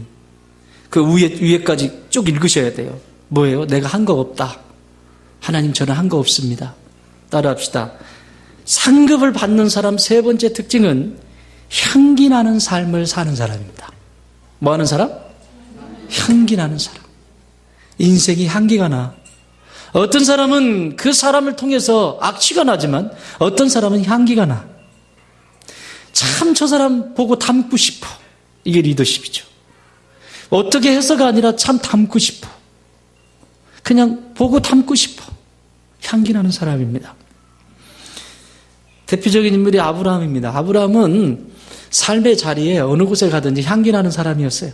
S1: 그 위에까지 쭉 읽으셔야 돼요. 뭐예요? 내가 한 거 없다. 하나님, 저는 한 거 없습니다. 따라합시다. 상급을 받는 사람 세 번째 특징은 향기 나는 삶을 사는 사람입니다. 뭐 하는 사람? 향기 나는 사람. 인생이 향기가 나. 어떤 사람은 그 사람을 통해서 악취가 나지만 어떤 사람은 향기가 나. 참 저 사람 보고 닮고 싶어. 이게 리더십이죠. 어떻게 해서가 아니라 참 닮고 싶어. 그냥 보고 닮고 싶어. 향기 나는 사람입니다. 대표적인 인물이 아브라함입니다. 아브라함은 삶의 자리에 어느 곳에 가든지 향기 나는 사람이었어요.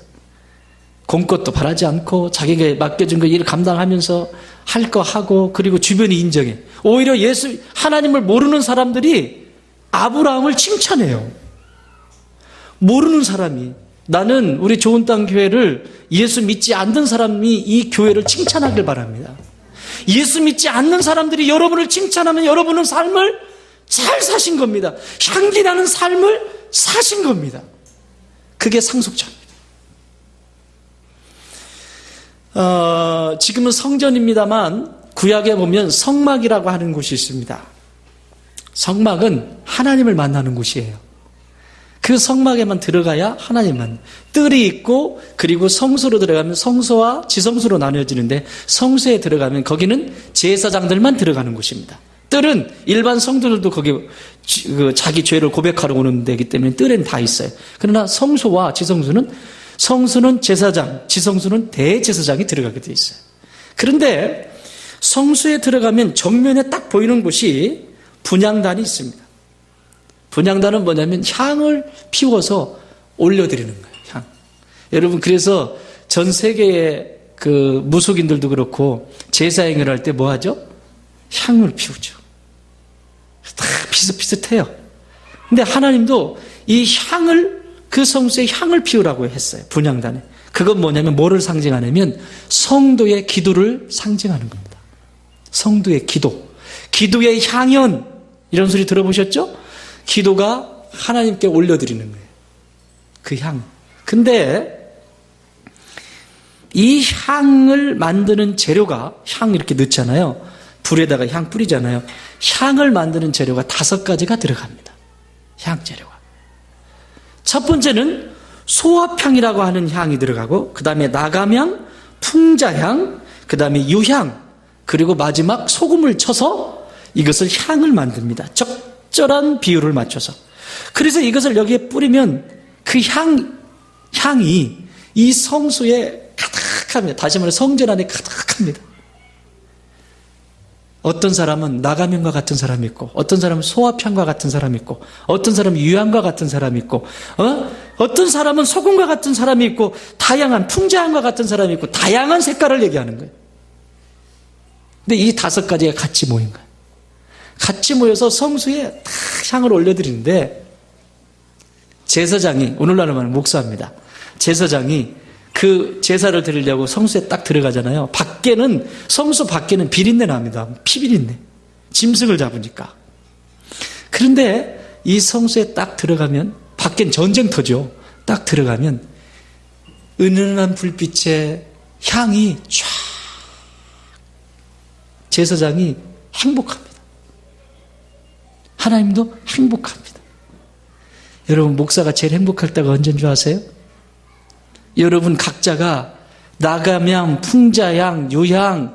S1: 공것도 바라지 않고 자기가 맡겨준 그 일을 감당하면서 할 거 하고, 그리고 주변이 인정해. 오히려 하나님을 모르는 사람들이 아브라함을 칭찬해요. 모르는 사람이, 나는 우리 좋은 땅 교회를 예수 믿지 않는 사람이 이 교회를 칭찬하길 바랍니다. 예수 믿지 않는 사람들이 여러분을 칭찬하면 여러분은 삶을 잘 사신 겁니다. 향기 나는 삶을 사신 겁니다. 그게 상속자입니다. 지금은 성전입니다만 구약에 보면 성막이라고 하는 곳이 있습니다. 성막은 하나님을 만나는 곳이에요. 그 성막에만 들어가야 하나님만. 뜰이 있고, 그리고 성소로 들어가면 성소와 지성소로 나뉘어지는데, 성소에 들어가면 거기는 제사장들만 들어가는 곳입니다. 뜰은 일반 성도들도 거기 자기 죄를 고백하러 오는 데이기 때문에 뜰에는 다 있어요. 그러나 성소와 지성소는, 성소는 제사장, 지성소는 대제사장이 들어가게 돼 있어요. 그런데 성소에 들어가면 정면에 딱 보이는 곳이 분향단이 있습니다. 분향단은 뭐냐면 향을 피워서 올려드리는 거예요. 향. 여러분, 그래서 전 세계의 그 무속인들도 그렇고 제사행위를 할 때 뭐 하죠? 향을 피우죠. 다 비슷비슷해요. 근데 하나님도 이 향을, 그 성소에 향을 피우라고 했어요. 분향단에. 그건 뭐냐면 뭐를 상징하냐면 성도의 기도를 상징하는 겁니다. 성도의 기도. 기도의 향연. 이런 소리 들어보셨죠? 기도가 하나님께 올려드리는 거예요. 그 향. 근데 이 향을 만드는 재료가, 향 이렇게 넣잖아요. 불에다가 향 뿌리잖아요. 향을 만드는 재료가 5가지가 들어갑니다. 향 재료가. 첫 번째는 소합향이라고 하는 향이 들어가고, 그 다음에 나감향, 풍자향, 그 다음에 유향, 그리고 마지막 소금을 쳐서 이것을 향을 만듭니다. 적절한 비율을 맞춰서. 그래서 이것을 여기에 뿌리면 그 향이 이 성소에 가득합니다. 다시 말해 성전 안에 가득합니다. 어떤 사람은 나가면과 같은 사람이 있고, 어떤 사람은 소합향과 같은 사람이 있고, 어떤 사람은 유향과 같은 사람이 있고, 어떤 사람은 소금과 같은 사람이 있고, 다양한 풍자향과 같은 사람이 있고, 다양한 색깔을 얘기하는 거예요. 근데 이 5가지가 같이 모인 거예요. 같이 모여서 성수에 다 향을 올려드리는데, 제사장이, 오늘날로 말하면 목사입니다. 제사장이 그 제사를 드리려고 성수에 딱 들어가잖아요. 밖에는, 성수 밖에는 비린내 납니다. 피비린내. 짐승을 잡으니까. 그런데 이 성수에 딱 들어가면, 밖엔 전쟁터죠. 딱 들어가면 은은한 불빛에 향이 쫙, 제사장이 행복합니다. 하나님도 행복합니다. 여러분, 목사가 제일 행복할 때가 언제인 줄 아세요? 여러분 각자가 나감향, 풍자향, 유향,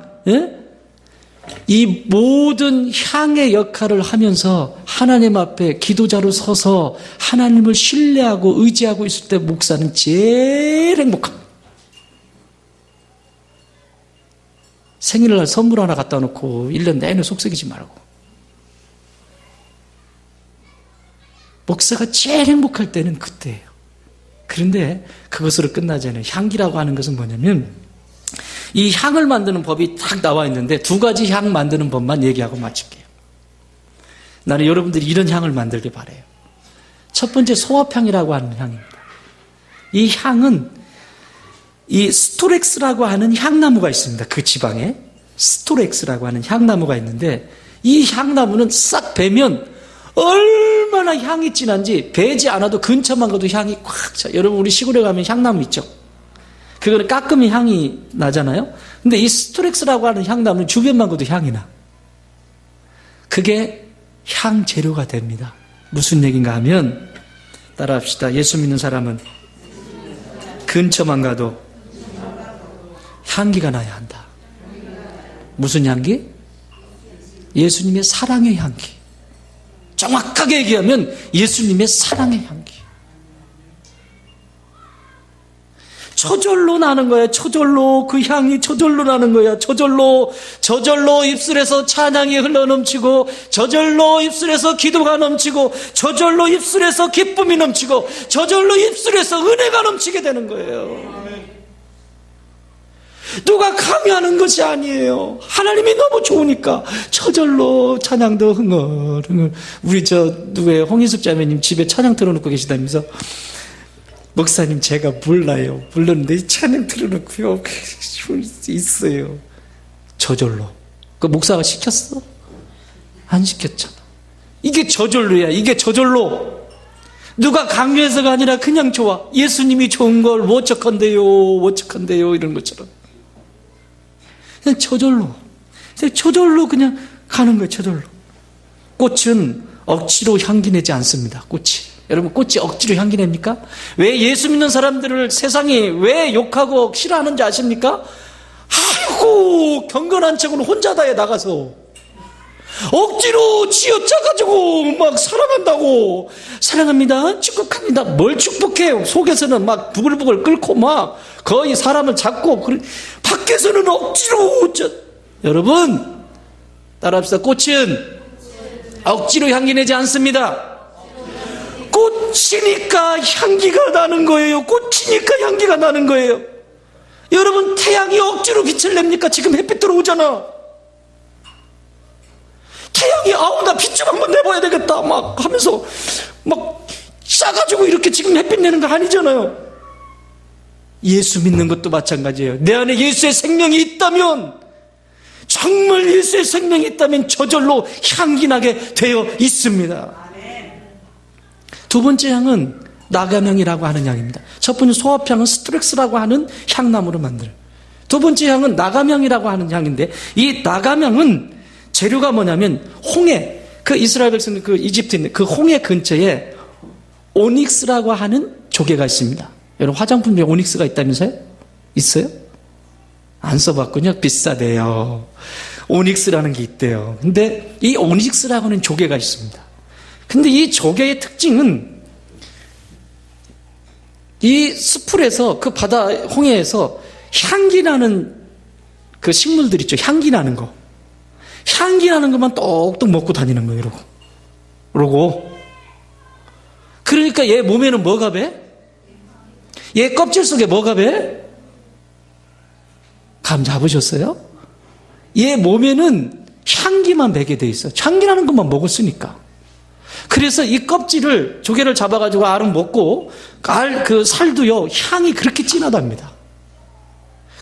S1: 이 모든 향의 역할을 하면서 하나님 앞에 기도자로 서서 하나님을 신뢰하고 의지하고 있을 때 목사는 제일 행복합니다. 생일날 선물 하나 갖다 놓고 1년 내내 속썩이지 말고. 목사가 제일 행복할 때는 그때예요. 그런데 그것으로 끝나지 않아요. 향기라고 하는 것은 뭐냐면, 이 향을 만드는 법이 딱 나와 있는데 2가지 향 만드는 법만 얘기하고 마칠게요. 나는 여러분들이 이런 향을 만들길 바라요. 첫 번째, 소합향이라고 하는 향입니다. 이 향은 이 스토렉스라고 하는 향나무가 있습니다. 그 지방에 스토렉스라고 하는 향나무가 있는데, 이 향나무는 싹 베면 얼마나 향이 진한지, 베지 않아도 근처만 가도 향이 꽉 차. 여러분, 우리 시골에 가면 향나무 있죠? 그거는 깎으면 향이 나잖아요? 근데 이 스토렉스라고 하는 향나무는 주변만 가도 향이 나. 그게 향 재료가 됩니다. 무슨 얘기인가 하면, 따라합시다. 예수 믿는 사람은 근처만 가도 향기가 나야 한다. 무슨 향기? 예수님의 사랑의 향기. 정확하게 얘기하면 예수님의 사랑의 향기. 저절로 나는 거예요. 저절로 그 향이 저절로 나는 거예요. 저절로 입술에서 찬양이 흘러넘치고, 저절로 입술에서 기도가 넘치고, 저절로 입술에서 기쁨이 넘치고, 저절로 입술에서 은혜가 넘치게 되는 거예요. 누가 강요하는 것이 아니에요. 하나님이 너무 좋으니까 저절로 찬양도 흥얼흥얼. 우리 누구예요? 홍인숙 자매님 집에 찬양 틀어놓고 계시다면서. 목사님 제가 몰라요. 불렀는데 찬양 틀어놓고요. 있어요. 저절로. 그 목사가 시켰어? 안 시켰잖아. 이게 저절로야. 이게 저절로. 누가 강요해서가 아니라 그냥 좋아. 예수님이 좋은 걸 워척한대요 이런 것처럼. 그냥 저절로 그냥 가는 거예요. 저절로. 꽃은 억지로 향기 내지 않습니다. 여러분, 꽃이 억지로 향기 냅니까? 왜 예수 믿는 사람들을 세상이 왜 욕하고 싫어하는지 아십니까? 아이고, 경건한 척은 혼자 다해 나가서 억지로 쥐어짜가지고 막 사랑한다고. 사랑합니다, 축복합니다. 뭘 축복해요? 속에서는 막 부글부글 끓고 막 거의 사람을 잡고, 밖에서는 억지로. 여러분, 따라합시다. 꽃은 억지로 향기 내지 않습니다. 꽃이니까 향기가 나는 거예요. 꽃이니까 향기가 나는 거예요. 여러분, 태양이 억지로 빛을 냅니까? 지금 햇빛 들어오잖아. 태양이 나 빛 좀 한번 내봐야 되겠다 막 하면서 막 싸가지고 이렇게 지금 햇빛 내는 거 아니잖아요. 예수 믿는 것도 마찬가지예요. 내 안에 예수의 생명이 있다면, 정말 예수의 생명이 있다면 저절로 향기 나게 되어 있습니다. 두 번째 향은 나가명이라고 하는 향입니다. 첫 번째 소합향은 스트렉스라고 하는 향나무로 만들어요. 두 번째 향은 나가명이라고 하는 향인데, 이 나가명은 재료가 뭐냐면 홍해, 그 이스라엘 백성들 그 이집트에 있는 그 홍해 근처에 오닉스라고 하는 조개가 있습니다. 여러분, 화장품 중에 오닉스가 있다면서요? 있어요? 안 써봤군요. 비싸대요. 오닉스라는 게 있대요. 근데 이 오닉스라고 하는 조개가 있습니다. 근데 이 조개의 특징은 이 수풀에서, 그 바다 홍해에서 향기 나는 그 식물들 있죠. 향기 나는 거. 향기 나는 것만 똑똑 먹고 다니는 거예요. 이러고. 그러니까 얘 몸에는 뭐가 배? 얘 껍질 속에 뭐가 배? 감 잡으셨어요? 얘 몸에는 향기만 배게 돼 있어요. 향기 나는 것만 먹었으니까. 그래서 이 껍질을, 조개를 잡아가지고 알은 먹고, 그 살도요, 향이 그렇게 진하답니다.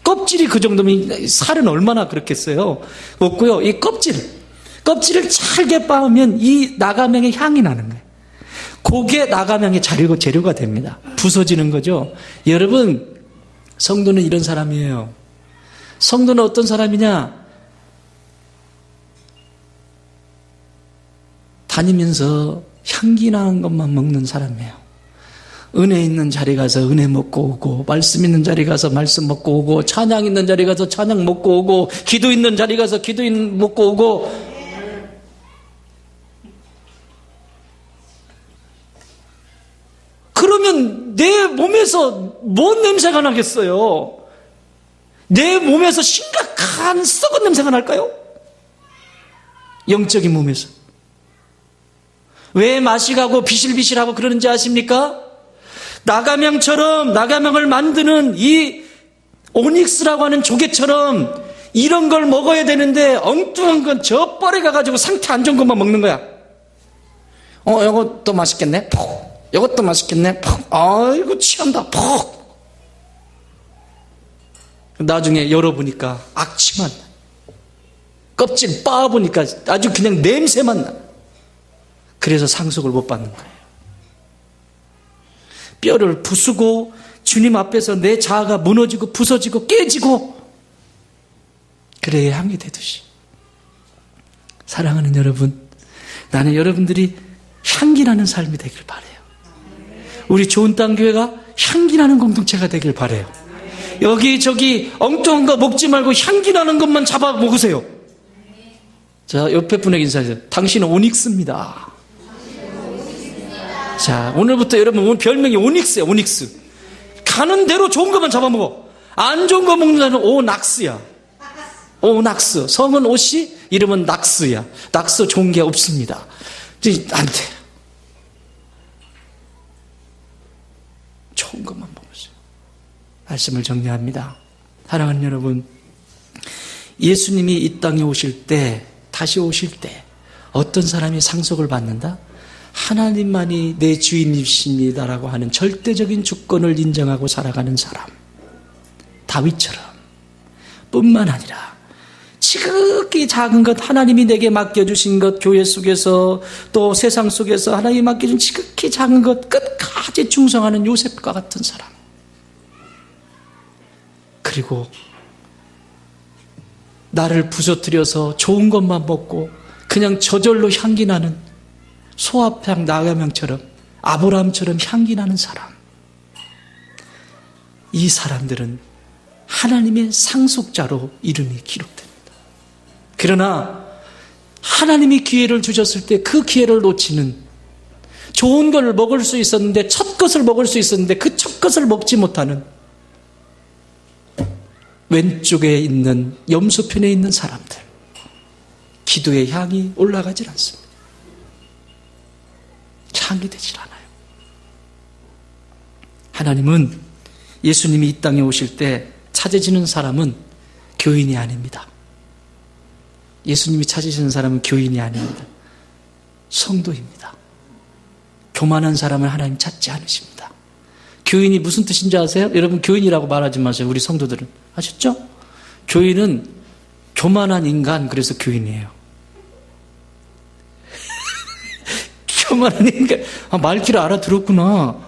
S1: 껍질이 그 정도면 살은 얼마나 그렇겠어요? 먹고요, 이 껍질을 잘게 빻으면 이 나가명의 향이 나는 거예요. 그게 나가명의 재료가 됩니다. 부서지는 거죠. 여러분, 성도는 이런 사람이에요. 성도는 어떤 사람이냐? 다니면서 향기 나는 것만 먹는 사람이에요. 은혜 있는 자리 가서 은혜 먹고 오고, 말씀 있는 자리 가서 말씀 먹고 오고, 찬양 있는 자리 가서 찬양 먹고 오고, 기도 있는 자리 가서 기도 먹고 오고. 그러면 내 몸에서 뭔 냄새가 나겠어요? 내 몸에서 심각한 썩은 냄새가 날까요? 영적인 몸에서. 왜 맛이 가고 비실비실하고 그러는지 아십니까? 나가명을 만드는 이 오닉스라고 하는 조개처럼 이런 걸 먹어야 되는데, 엉뚱한 건 저 뻘에 가가지고 상태 안 좋은 것만 먹는 거야. 이것도 맛있겠네. 푹. 이것도 맛있겠네. 푹. 아이고, 취한다. 푹. 나중에 열어보니까 악취만 나. 껍질 빻아보니까 아주 그냥 냄새만 나. 그래서 상속을 못 받는 거예요. 뼈를 부수고 주님 앞에서 내 자아가 무너지고 부서지고 깨지고, 그래야 향이 되듯이. 사랑하는 여러분, 나는 여러분들이 향기나는 삶이 되길 바라요. 우리 좋은 땅 교회가 향기나는 공동체가 되길 바라요. 여기저기 엉뚱한 거 먹지 말고 향기나는 것만 잡아 먹으세요. 자, 옆에 분에게 인사하세요. 당신은 오닉스입니다. 자, 오늘부터 여러분, 오늘 별명이 오닉스예요. 오닉스. 가는 대로 좋은 것만 잡아먹어. 안 좋은 거 먹는 자는 오낙스야. 오낙스. 성은 오시, 이름은 낙스야. 낙스 좋은 게 없습니다. 안 돼. 좋은 것만 먹으세요. 말씀을 정리합니다. 사랑하는 여러분, 예수님이 이 땅에 오실 때, 다시 오실 때 어떤 사람이 상속을 받는다? 하나님만이 내 주인이십니다라고 하는 절대적인 주권을 인정하고 살아가는 사람. 다윗처럼. 뿐만 아니라 지극히 작은 것, 하나님이 내게 맡겨주신 것, 교회 속에서 또 세상 속에서 하나님이 맡겨준 지극히 작은 것 끝까지 충성하는 요셉과 같은 사람. 그리고 나를 부서뜨려서 좋은 것만 먹고 그냥 저절로 향기 나는 소합향 나가명처럼, 아브라함처럼 향기 나는 사람. 이 사람들은 하나님의 상속자로 이름이 기록됩니다. 그러나 하나님이 기회를 주셨을 때 그 기회를 놓치는, 좋은 걸 먹을 수 있었는데, 첫 것을 먹을 수 있었는데 그 첫 것을 먹지 못하는, 왼쪽에 있는 염소편에 있는 사람들, 기도의 향이 올라가질 않습니다. 향이 되질 않아요. 하나님은 예수님이 이 땅에 오실 때 찾아지는 사람은 교인이 아닙니다. 예수님이 찾으시는 사람은 교인이 아닙니다. 성도입니다. 교만한 사람을 하나님 찾지 않으십니다. 교인이 무슨 뜻인지 아세요? 여러분, 교인이라고 말하지 마세요. 우리 성도들은. 아셨죠? 교인은 교만한 인간, 그래서 교인이에요. 교만한 인간. 말귀를 알아들었구나.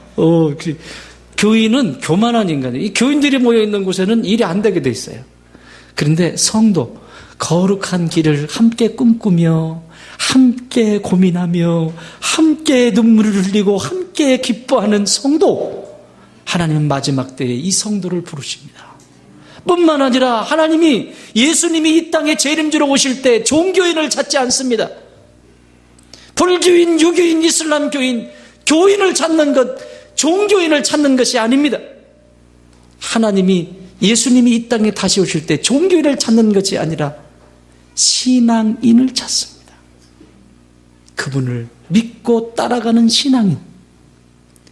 S1: 교인은 교만한 인간이에요. 이 교인들이 모여있는 곳에는 일이 안 되게 돼 있어요. 그런데 성도, 거룩한 길을 함께 꿈꾸며, 함께 고민하며, 함께 눈물을 흘리고, 함께 기뻐하는 성도, 하나님은 마지막 때에 이 성도를 부르십니다. 뿐만 아니라 하나님이, 예수님이 이 땅에 재림지로 오실 때 종교인을 찾지 않습니다. 불교인, 유교인, 이슬람교인, 교인을 찾는 것, 종교인을 찾는 것이 아닙니다. 하나님이, 예수님이 이 땅에 다시 오실 때 종교인을 찾는 것이 아니라 신앙인을 찾습니다. 그분을 믿고 따라가는 신앙인,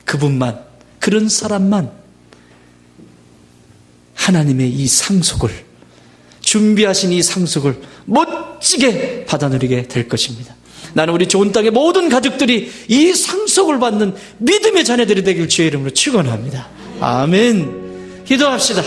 S1: 그분만, 그런 사람만 하나님의 이 상속을, 준비하신 이 상속을 멋지게 받아 누리게 될 것입니다. 나는 우리 좋은 땅의 모든 가족들이 이 상속을 받는 믿음의 자녀들이 되길 주의 이름으로 축원합니다. 아멘. 기도합시다.